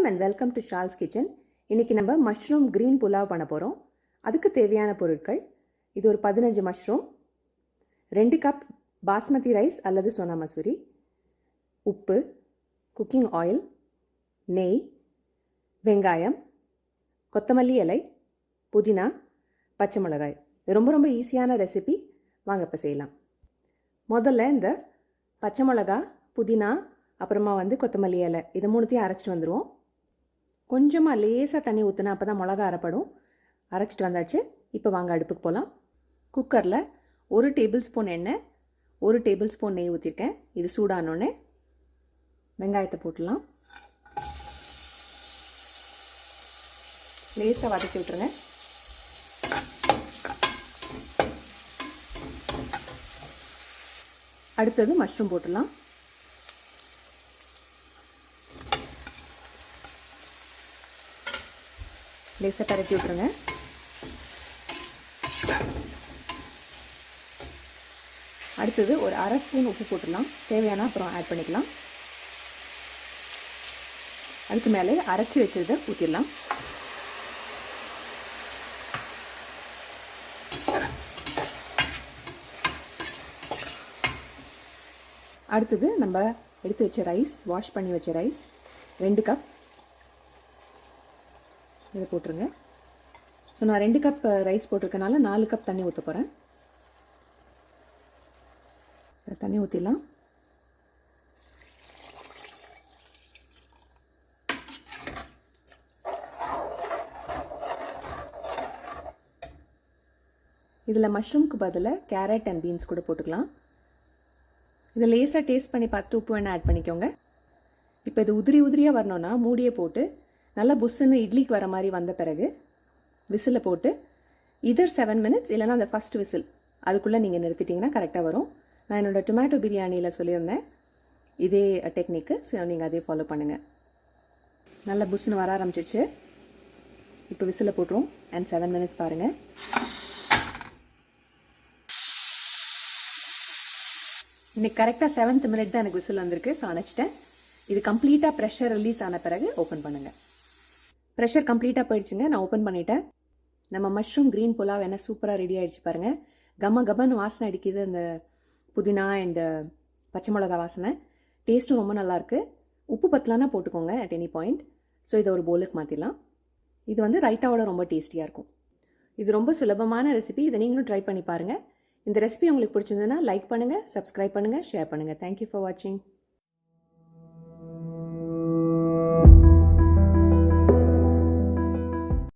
And welcome to shawls kitchen. இன்றைக்கி நம்ம mushroom green pulao பண்ண போகிறோம். அதுக்கு தேவையான பொருட்கள், இது ஒரு 15 மஷ்ரூம், 2 கப் பாஸ்மதி ரைஸ் அல்லது சோனா மசூரி, உப்பு, குக்கிங் ஆயில், நெய், வெங்காயம், கொத்தமல்லி இலை, புதினா, பச்சை மிளகாய். இது ரொம்ப ஈஸியான ரெசிபி. வாங்க இப்போ செய்யலாம். முதல்ல இந்த பச்சை மிளகா, புதினா, அப்புறமா கொத்தமல்லி இலை, இது மூணுத்தையும் அரைச்சிட்டு வந்துடுவோம். கொஞ்சமாக லேசாக தண்ணி ஊற்றினா அப்போ தான் மிளகா அரைப்படும். அரைச்சிட்டு வந்தாச்சு. இப்போ வாங்க அடுப்புக்கு போகலாம். குக்கரில் 1 டேபிள் ஸ்பூன் எண்ணெய், 1 டேபிள் ஸ்பூன் நெய் ஊற்றிருக்கேன். இது சூடானோடனே வெங்காயத்தை போட்டுடலாம். லேசாக வதக்கி விட்டுருங்க. அடுத்தது மஷ்ரூம் போட்டுடலாம். லேசாக பரட்டி விட்டுருங்க. அடுத்தது ஒரு 1/2 ஸ்பூன் உப்பு போட்டுடலாம். தேவையான அப்புறம் ஆட் பண்ணிக்கலாம். அதுக்கு மேலே அரைச்சி வச்சதை ஊற்றிடலாம். அடுத்தது நம்ம எடுத்து வச்ச ரைஸ், வாஷ் பண்ணி வச்ச ரைஸ் 2 கப், இதை போட்டுருங்க. ஸோ நான் 2 கப் ரைஸ் போட்டிருக்கனால 4 கப் தண்ணி ஊற்ற போகிறேன். தண்ணி ஊற்றிடலாம். இதில் மஷ்ரூம்க்கு பதிலாக கேரட் அண்ட் பீன்ஸ் கூட போட்டுக்கலாம். இதை லேசாக டேஸ்ட் பண்ணி பார்த்து உப்பு வேணால் ஆட் பண்ணிக்கோங்க. இப்போ இது உதிரியாக வரணும்னா மூடியை போட்டு நல்லா புஷ்ஷுன்னு இட்லிக்கு வர மாதிரி வந்த பிறகு விசிலை போட்டு இதர் 7 மினிட்ஸ் இல்லைனா அந்த ஃபஸ்ட் விசில் அதுக்குள்ளே நீங்கள் நிறுத்திட்டிங்கன்னா கரெக்டாக வரும். நான் என்னோடய டொமேட்டோ பிரியாணியில் சொல்லியிருந்தேன் இதே டெக்னிக்கு. ஸோ நீங்கள் அதே ஃபாலோ பண்ணுங்கள். நல்லா புஷ்ஷுன்னு வர ஆரம்பிச்சிச்சு. இப்போ விசிலை போட்டுரும் அண்ட் 7 மினிட்ஸ் பாருங்கள். இன்னைக்கு கரெக்டாக 7th மினிட் தான் எனக்கு விசில் வந்திருக்கு. ஸோ அணைச்சிட்டேன். இது கம்ப்ளீட்டாக ப்ரெஷர் ரிலீஸ் ஆன பிறகு ஓப்பன் பண்ணுங்கள். ப்ரெஷர் கம்ப்ளீட்டாக போயிடுச்சுங்க. நான் ஓப்பன் பண்ணிட்டேன். நம்ம மஷ்ரூம் க்ரீன் புலாவ் என்ன சூப்பராக ரெடி ஆகிடுச்சு பாருங்கள். கமன்னு வாசனை அடிக்குது. அந்த புதினா அண்டு பச்சை மிளகா வாசனை. டேஸ்ட்டும் ரொம்ப நல்லாயிருக்கு. உப்பு பத்தலானா போட்டுக்கோங்க அட் எனி பாயிண்ட். ஸோ இதை ஒரு போலுக்கு மாற்றிடலாம். இது ரைத்தாவோட ரொம்ப டேஸ்டியாக இருக்கும். இது ரொம்ப சுலபமான ரெசிபி. இதை நீங்களும் ட்ரை பண்ணி பாருங்கள். இந்த ரெசிபி உங்களுக்கு பிடிச்சிருந்ததுன்னா லைக் பண்ணுங்கள், சப்ஸ்கிரைப் பண்ணுங்கள், ஷேர் பண்ணுங்கள். தேங்க்யூ ஃபார் வாட்சிங்.